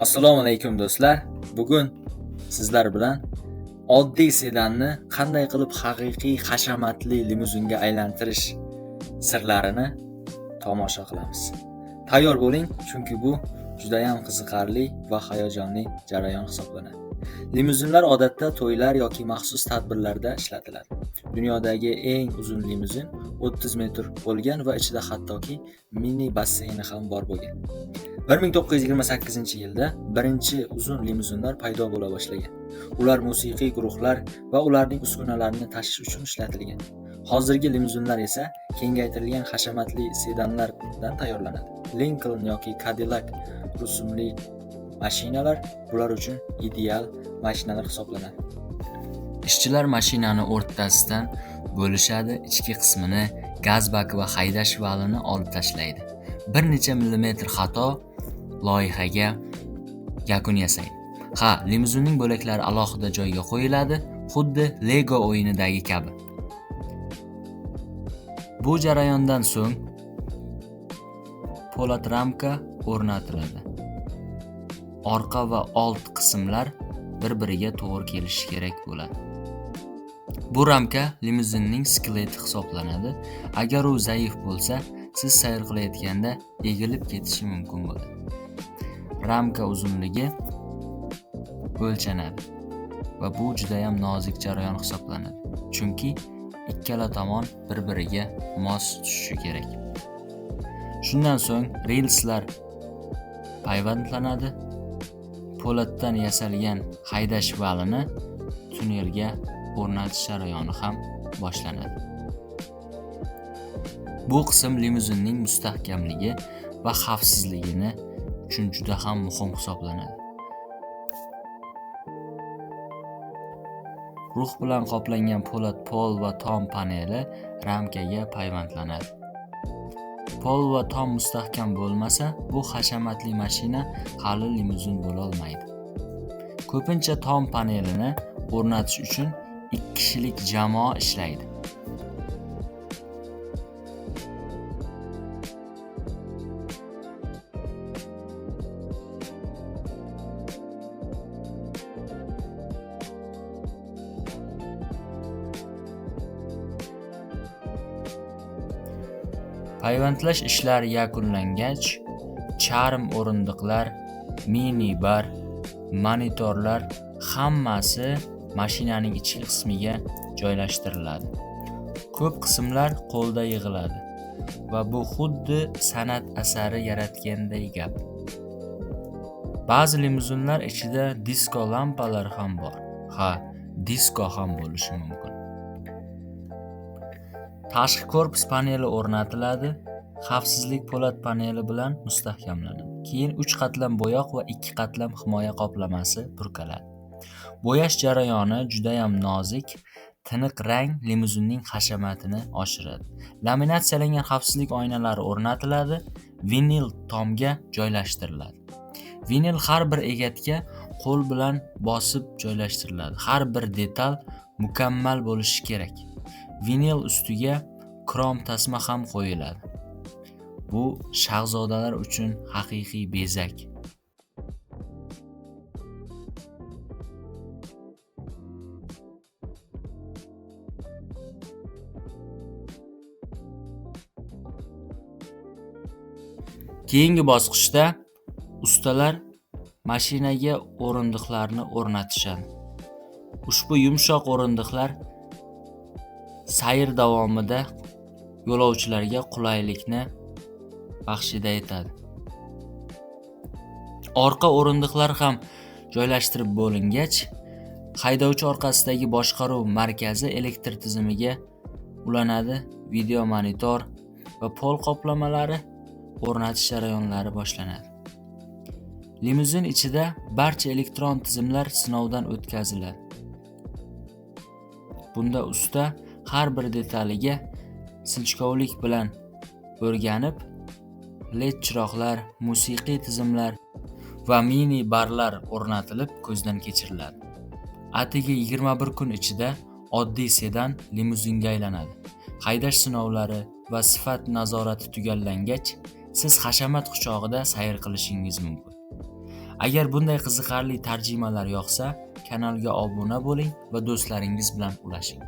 Assalomu alaykum do'stlar. Bugun sizlar bilan oddiy sedanni qanday qilib haqiqiy hashamatli limuzinga aylantirish sirlarini tomosha qilamiz. Tayyor bo'ling, chunki bu juda ham qiziqarli va hayajonli jarayon hisoblanadi. Limuzinlar odatda to'ylar yoki maxsus tadbirlarda ishlatiladi. Dunyodagi eng uzun limuzin 30 metr bo'lgan va ichida hattoki mini basseyni ham bor bo'lgan. 1928-yilda birinchi uzun limuzinlar paydo bo'la boshlagan. Ular musiqiy guruhlar va ularning uskunalarini tashish uchun ishlatilgan. Hozirgi limuzinlar esa kengaytirilgan hashamatli sedanlardan tayyorlanadi. Lincoln yoki Cadillac rusumli mashinalar bular uchun ideal mashinalar hisoblanadi. Ishchilar mashinani o'rtasidan bo'lishadi, ichki qismini, gaz baki va haydash valini olib tashlaydi. Bir necha millimetr xato loyihaga yakun yasaydi. Limuzinning bo'laklari alohida joyga qo'yiladi, xuddi Lego o'yinidagi kabi. Bu jarayondan so'ng po'lat ramka o'rnatiladi. Orqa va old qismlar bir-biriga to'g'ri kelishi kerak bo'ladi. Bu ramka limuzinning skeleti hisoblanadi. Agar u zaif bo'lsa, siz sayr qilayotganda egilib ketishi mumkin bo'ladi. Ramka uzunligi o'lchanadi va bu juda ham nozik jarayon hisoblanadi. Chunki ikkala tomon bir-biriga mos tushishi kerak. Shundan so'ng relslar payvandlanadi. Po'latdan yasalgan haydash valini tunnelga o'rnatish jarayoni ham boshlanadi. Bu qism limuzinning mustahkamligi va xavfsizligini uchun juda ham muhim hisoblanadi. Rux bilan qoplangan po'lat pol va tom paneli ramkaga payvandlanadi. Pol va tom mustahkam bo'lmasa, bu hashamatli mashina hali limuzin bo'la olmaydi. Ko'pincha tom panelini o'rnatish uchun 2 kishilik jamoa ishlaydi. Payvandlash ishlari yakunlangach, charm o'rindiqlar, mini bar, monitorlar hammasi mashinaning ichki qismiga joylashtiriladi. Ko'p qismlar qo'lda yig'iladi va bu xuddi san'at asari yaratganday gap. Ba'zi limuzinlar ichida disko lampalar ham bor. Disko ham bo'lishi mumkin. Tashqi korpus paneli o'rnatiladi. Xavfsizlik po'lat paneli bilan mustahkamlanadi. Keyin 3 qatlam bo'yoq va 2 qatlam himoya qoplamasi purkaladi. Bo'yash jarayoni juda ham nozik, tiniq rang limuzinning hashamatini oshiradi. Laminatsiyalangan xavfsizlik oynalari o'rnatiladi, vinil tomga joylashtiriladi. Vinil har bir egatga qo'l bilan bosib joylashtiriladi. Har bir detal mukammal bo'lishi kerak. Vinil ustiga krom tasma ham qo'yiladi. Bu shahzodalar uchun haqiqiy bezak. Keyingi bosqichda ustalar mashinaga o'rindiqlarni o'rnatishadi. Ushbu yumshoq o'rindiqlar sayr davomida yo'lovchilarga qulaylikni baxshida etadi. Orqa o'rindiqlar ham joylashtirib bo'lingach, haydovchi orqasidagi boshqaruv markazi elektr tizimiga ulanadi, video monitor va pol qoplamalari o'rnatish jarayonlari boshlanadi. Limuzin ichida barcha elektron tizimlar sinovdan o'tkaziladi. Bunda usta har bir detaliga sinchkovlik bilan o'rganib, LED chiroqlar, musiqiy tizimlar va mini barlar o'rnatilib ko'zdan kechiriladi. Atigi 21 kun ichida oddiy sedan limuzinga aylanadi. Haydash sinovlari va sifat nazorati tugallangach, siz hashamat quchog'ida sayr qilishingiz mumkin. Agar bunday qiziqarli tarjimalar yoqsa, kanalga obuna bo'ling va do'stlaringiz bilan ulashing.